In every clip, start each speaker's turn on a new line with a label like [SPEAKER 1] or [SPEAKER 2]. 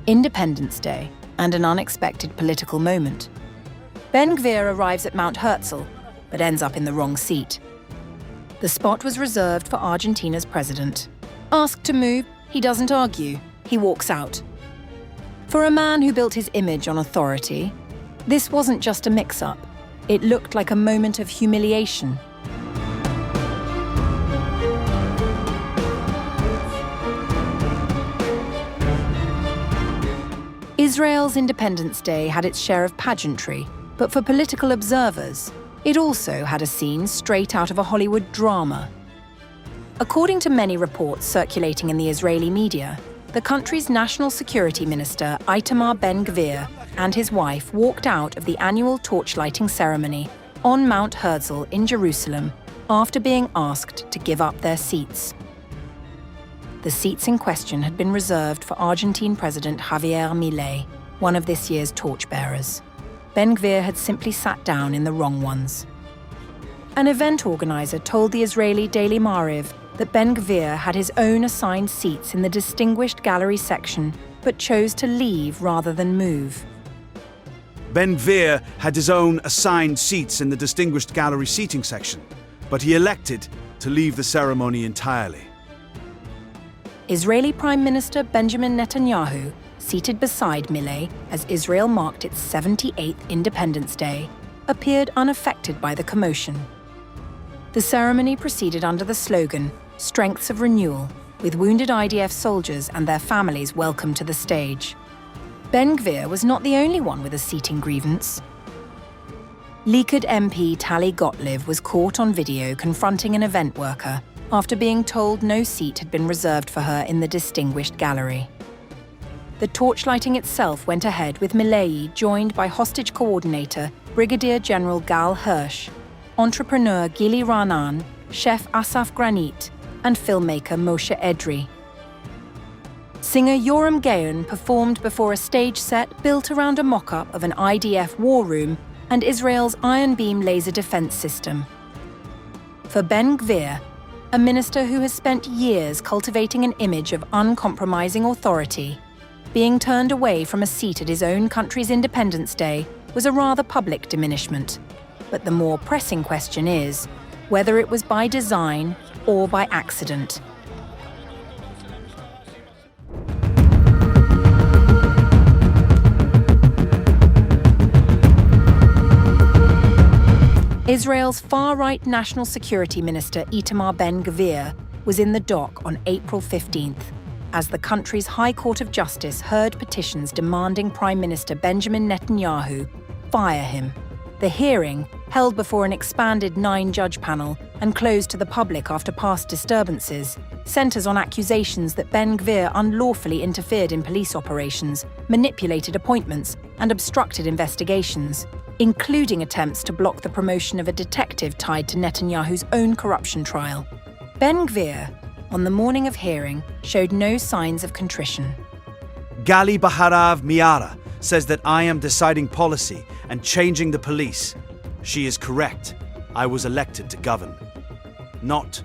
[SPEAKER 1] Independence Day, and an unexpected political moment. Ben-Gvir arrives at Mount Herzl, but ends up in the wrong seat. The spot was reserved for Argentina's president. Asked to move, he doesn't argue, he walks out. For a man who built his image on authority, this wasn't just a mix-up. It looked like a moment of humiliation. Israel's Independence Day had its share of pageantry, but for political observers, it also had a scene straight out of a Hollywood drama. According to many reports circulating in the Israeli media, the country's national security minister, Itamar Ben-Gvir, and his wife walked out of the annual torchlighting ceremony on Mount Herzl in Jerusalem after being asked to give up their seats. The seats in question had been reserved for Argentine President Javier Milei, one of this year's torchbearers. Ben-Gvir had simply sat down in the wrong ones. An event organizer told the Israeli Daily Maariv that Ben-Gvir had his own assigned seats in the distinguished gallery section, but chose to leave rather than move.
[SPEAKER 2] Ben-Gvir had his own assigned seats in the distinguished gallery seating section, but he elected to leave the ceremony entirely.
[SPEAKER 1] Israeli Prime Minister Benjamin Netanyahu, seated beside Milei as Israel marked its 78th Independence Day, appeared unaffected by the commotion. The ceremony proceeded under the slogan, "Strengths of Renewal," with wounded IDF soldiers and their families welcomed to the stage. Ben-Gvir was not the only one with a seating grievance. Likud MP Tali Gottlieb was caught on video confronting an event worker after being told no seat had been reserved for her in the distinguished gallery. The torchlighting itself went ahead with Milei joined by hostage coordinator Brigadier General Gal Hirsch, entrepreneur Gili Ra'anan, chef Asaf Granit, and filmmaker Moshe Edrei. Singer Yoram Gaon performed before a stage set built around a mock-up of an IDF war room and Israel's Iron Beam laser defense system. For Ben-Gvir, a minister who has spent years cultivating an image of uncompromising authority, being turned away from a seat at his own country's Independence Day was a rather public diminishment. But the more pressing question is whether it was by design or by accident. Israel's far-right National Security Minister Itamar Ben-Gvir was in the dock on April 15th, as the country's High Court of Justice heard petitions demanding Prime Minister Benjamin Netanyahu fire him. The hearing, held before an expanded 9-judge panel and closed to the public after past disturbances, centers on accusations that Ben-Gvir unlawfully interfered in police operations, manipulated appointments, and obstructed investigations, including attempts to block the promotion of a detective tied to Netanyahu's own corruption trial. Ben-Gvir, on the morning of hearing, showed no signs of contrition.
[SPEAKER 2] Gali Baharav Miara says that I am deciding policy and changing the police. She is correct. I was elected to govern, not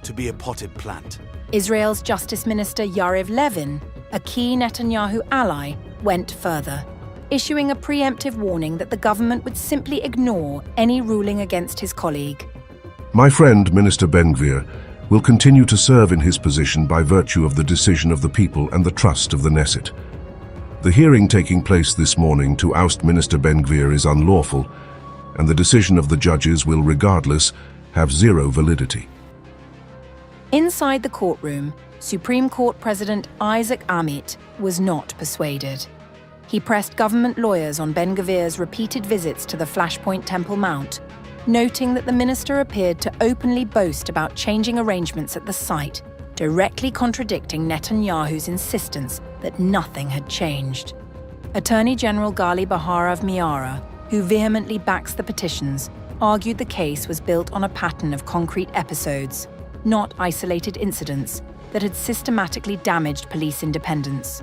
[SPEAKER 2] to be a potted plant.
[SPEAKER 1] Israel's Justice Minister Yariv Levin, a key Netanyahu ally, went further, issuing a preemptive warning that the government would simply ignore any ruling against his colleague.
[SPEAKER 3] My friend, Minister Ben-Gvir, will continue to serve in his position by virtue of the decision of the people and the trust of the Knesset. The hearing taking place this morning to oust Minister Ben-Gvir is unlawful, and the decision of the judges will, regardless, have zero validity.
[SPEAKER 1] Inside the courtroom, Supreme Court President Isaac Amit was not persuaded. He pressed government lawyers on Ben-Gvir's repeated visits to the Flashpoint Temple Mount, noting that the minister appeared to openly boast about changing arrangements at the site, directly contradicting Netanyahu's insistence that nothing had changed. Attorney General Gali Baharav Miara, who vehemently backs the petitions, argued the case was built on a pattern of concrete episodes, not isolated incidents, that had systematically damaged police independence.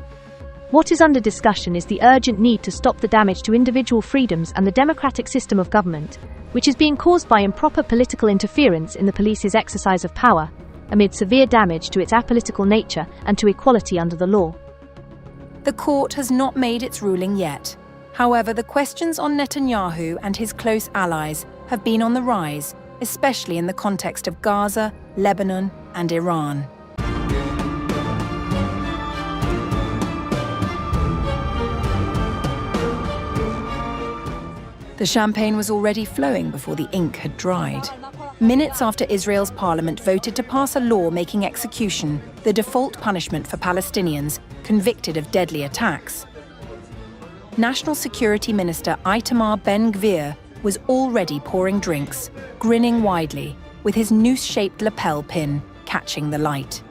[SPEAKER 4] What is under discussion is the urgent need to stop the damage to individual freedoms and the democratic system of government, which is being caused by improper political interference in the police's exercise of power, amid severe damage to its apolitical nature and to equality under the law.
[SPEAKER 1] The court has not made its ruling yet. However, the questions on Netanyahu and his close allies have been on the rise, especially in the context of Gaza, Lebanon, and Iran. The champagne was already flowing before the ink had dried. Minutes after Israel's parliament voted to pass a law making execution the default punishment for Palestinians convicted of deadly attacks, National Security Minister Itamar Ben-Gvir was already pouring drinks, grinning widely, with his noose-shaped lapel pin catching the light.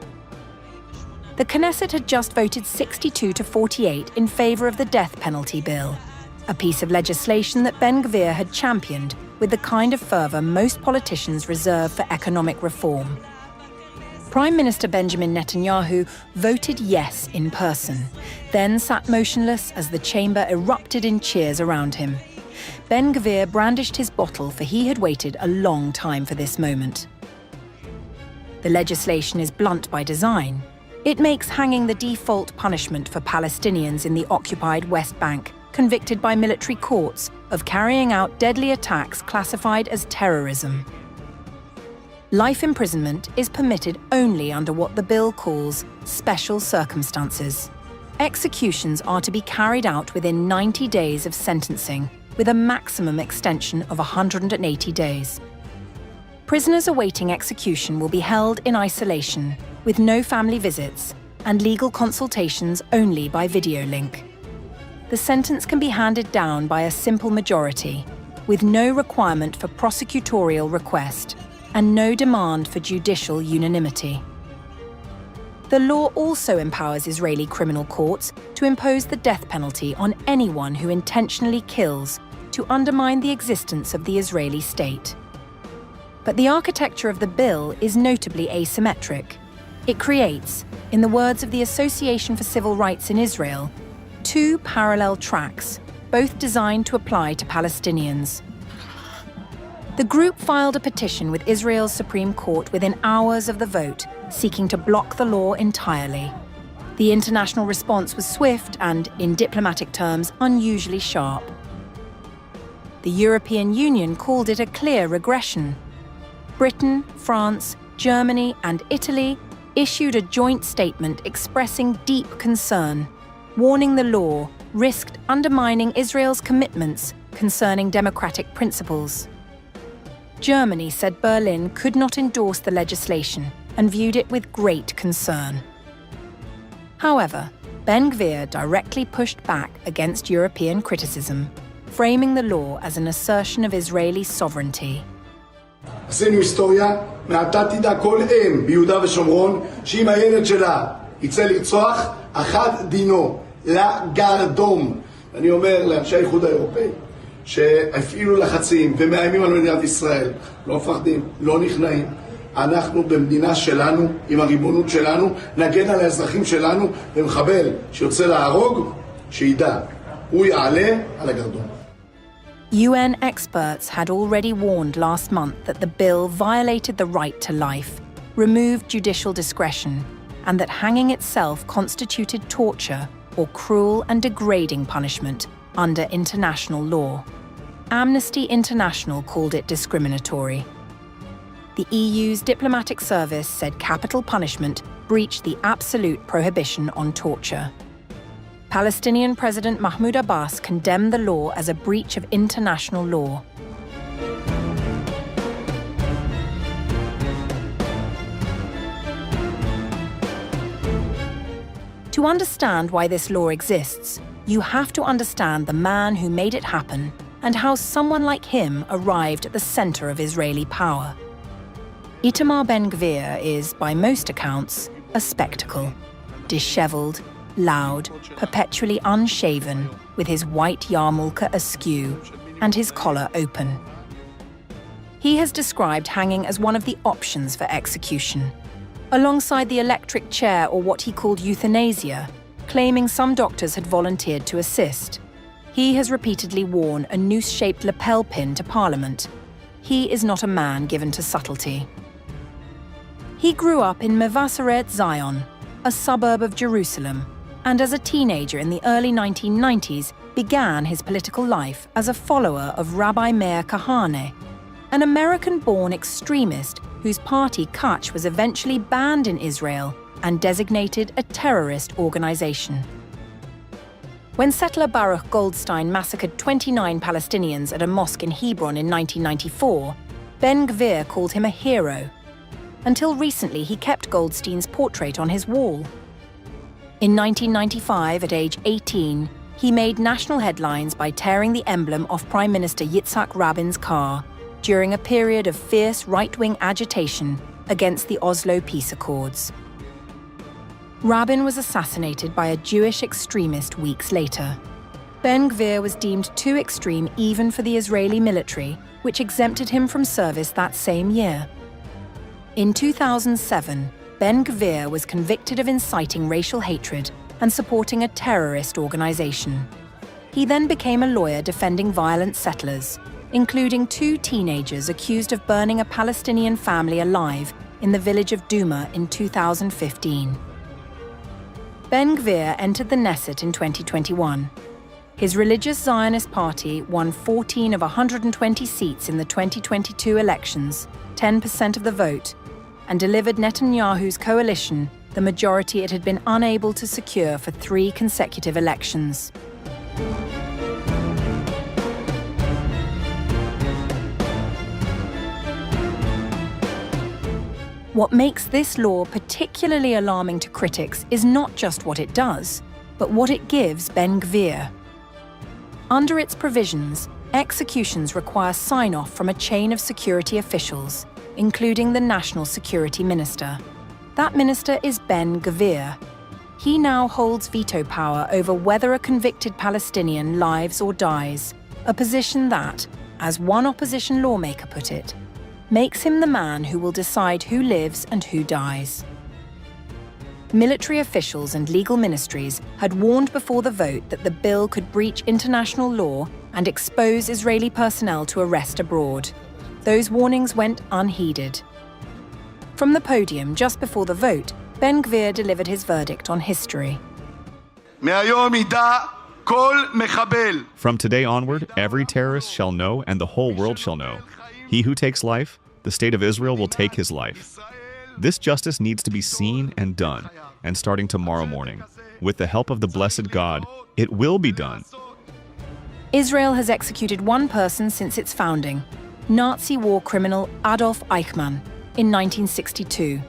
[SPEAKER 1] The Knesset had just voted 62 to 48 in favor of the death penalty bill, a piece of legislation that Ben-Gvir had championed with the kind of fervor most politicians reserve for economic reform. Prime Minister Benjamin Netanyahu voted yes in person, then sat motionless as the chamber erupted in cheers around him. Ben-Gvir brandished his bottle, for he had waited a long time for this moment. The legislation is blunt by design. It makes hanging the default punishment for Palestinians in the occupied West Bank, convicted by military courts of carrying out deadly attacks classified as terrorism. Life imprisonment is permitted only under what the bill calls special circumstances. Executions are to be carried out within 90 days of sentencing, with a maximum extension of 180 days. Prisoners awaiting execution will be held in isolation, with no family visits, and legal consultations only by video link. The sentence can be handed down by a simple majority, with no requirement for prosecutorial request, and no demand for judicial unanimity. The law also empowers Israeli criminal courts to impose the death penalty on anyone who intentionally kills to undermine the existence of the Israeli state. But the architecture of the bill is notably asymmetric. It creates, in the words of the Association for Civil Rights in Israel, two parallel tracks, both designed to apply to Palestinians. The group filed a petition with Israel's Supreme Court within hours of the vote, seeking to block the law entirely. The international response was swift and, in diplomatic terms, unusually sharp. The European Union called it a clear regression. Britain, France, Germany, and Italy issued a joint statement expressing deep concern, warning the law risked undermining Israel's commitments concerning democratic principles. Germany said Berlin could not endorse the legislation and viewed it with great concern. However, Ben-Gvir directly pushed back against European criticism, framing the law as an assertion of Israeli sovereignty.
[SPEAKER 5] עשינו היסטוריה, מעתה תדע כל אם ביהודה ושומרון שאם הילד שלה יצא לרצוח, אחד דינו לגרדום. אני אומר לאנשי האיחוד האירופאי שהפעילו לחצים ומאיימים על מדינת ישראל, לא מפחדים, לא נכנעים. אנחנו במדינה שלנו, עם הריבונות שלנו, נגן על האזרחים שלנו, ומחבל שיוצא להרוג, שידע, הוא יעלה על הגרדום.
[SPEAKER 1] UN experts had already warned last month that the bill violated the right to life, removed judicial discretion, and that hanging itself constituted torture or cruel and degrading punishment under international law. Amnesty International called it discriminatory. The EU's diplomatic service said capital punishment breached the absolute prohibition on torture. Palestinian President Mahmoud Abbas condemned the law as a breach of international law. To understand why this law exists, you have to understand the man who made it happen and how someone like him arrived at the center of Israeli power. Itamar Ben-Gvir is, by most accounts, a spectacle. Disheveled, loud, perpetually unshaven, with his white yarmulke askew and his collar open. He has described hanging as one of the options for execution, alongside the electric chair or what he called euthanasia, claiming some doctors had volunteered to assist. He has repeatedly worn a noose-shaped lapel pin to Parliament. He is not a man given to subtlety. He grew up in Mevaseret Zion, a suburb of Jerusalem, and as a teenager in the early 1990s began his political life as a follower of Rabbi Meir Kahane, an American-born extremist whose party Kach was eventually banned in Israel and designated a terrorist organization. When settler Baruch Goldstein massacred 29 Palestinians at a mosque in Hebron in 1994, Ben-Gvir called him a hero. Until recently, he kept Goldstein's portrait on his wall. In 1995, at age 18, he made national headlines by tearing the emblem off Prime Minister Yitzhak Rabin's car during a period of fierce right-wing agitation against the Oslo peace accords. Rabin was assassinated by a Jewish extremist weeks later. Ben-Gvir was deemed too extreme even for the Israeli military, which exempted him from service that same year. In 2007, Ben-Gvir was convicted of inciting racial hatred and supporting a terrorist organization. He then became a lawyer defending violent settlers, including 2 teenagers accused of burning a Palestinian family alive in the village of Duma in 2015. Ben-Gvir entered the Knesset in 2021. His religious Zionist party won 14 of 120 seats in the 2022 elections, 10% of the vote, and delivered Netanyahu's coalition the majority it had been unable to secure for 3 consecutive elections. What makes this law particularly alarming to critics is not just what it does, but what it gives Ben-Gvir. Under its provisions, executions require sign-off from a chain of security officials, including the National Security Minister. That minister is Ben-Gvir. He now holds veto power over whether a convicted Palestinian lives or dies, a position that, as one opposition lawmaker put it, makes him the man who will decide who lives and who dies. Military officials and legal ministries had warned before the vote that the bill could breach international law and expose Israeli personnel to arrest abroad. Those warnings went unheeded. From the podium just before the vote, Ben-Gvir delivered his verdict on history.
[SPEAKER 6] From today onward, every terrorist shall know and the whole world shall know. He who takes life, the state of Israel will take his life. This justice needs to be seen and done, and starting tomorrow morning, with the help of the blessed God, it will be done.
[SPEAKER 1] Israel has executed one person since its founding, Nazi war criminal Adolf Eichmann, in 1962.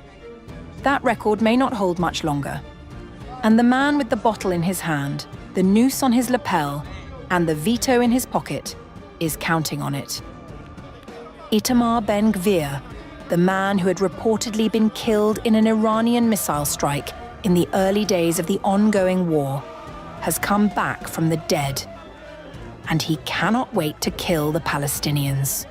[SPEAKER 1] That record may not hold much longer. And the man with the bottle in his hand, the noose on his lapel, and the veto in his pocket is counting on it. Itamar Ben-Gvir, the man who had reportedly been killed in an Iranian missile strike in the early days of the ongoing war, has come back from the dead. And he cannot wait to kill the Palestinians.